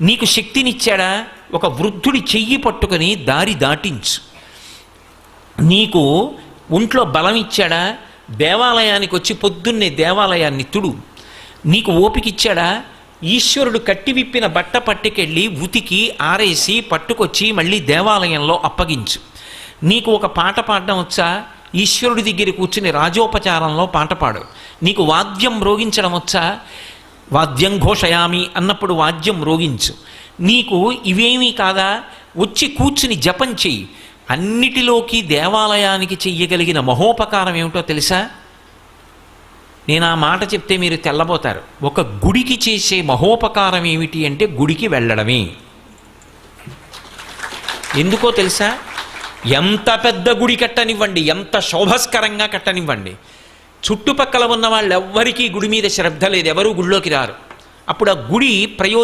నీకు శక్తినిచ్చాడా? ఒక వృద్ధుడి చెయ్యి పట్టుకొని దారి దాటించు. నీకు ఒంట్లో బలం ఇచ్చాడా? దేవాలయానికి వచ్చి పొద్దున్నే దేవాలయాన్ని తుడు. నీకు ఓపికిచ్చాడా? ఈశ్వరుడు కట్టివిప్పిన బట్ట పట్టుకెళ్ళి ఉతికి ఆరేసి పట్టుకొచ్చి మళ్ళీ దేవాలయంలో అప్పగించు. నీకు ఒక పాట పాడడం వచ్చా? ఈశ్వరుడి దగ్గర కూర్చుని రాజోపచారంలో పాట పాడు. నీకు వాద్యం మ్రోగించడం వచ్చా? వాద్యం ఘోషయామి అన్నప్పుడు వాద్యం మ్రోగించు. నీకు ఇవేమీ కాదా? వచ్చి కూర్చుని జపం చెయ్యి. అన్నిటిలోకి దేవాలయానికి చెయ్యగలిగిన మహోపకారం ఏమిటో తెలుసా? నేను ఆ మాట చెప్తే మీరు తెల్లబోతారు. ఒక గుడికి చేసే మహోపకారం ఏమిటి అంటే గుడికి వెళ్ళడమే. ఎందుకో తెలుసా? ఎంత పెద్ద గుడి కట్టనివ్వండి, ఎంత శోభస్కరంగా కట్టనివ్వండి, చుట్టుపక్కల ఉన్న వాళ్ళెవ్వరికీ గుడి మీద శ్రద్ధ లేదు, ఎవరూ గుడిలోకి రారు. అప్పుడు ఆ గుడి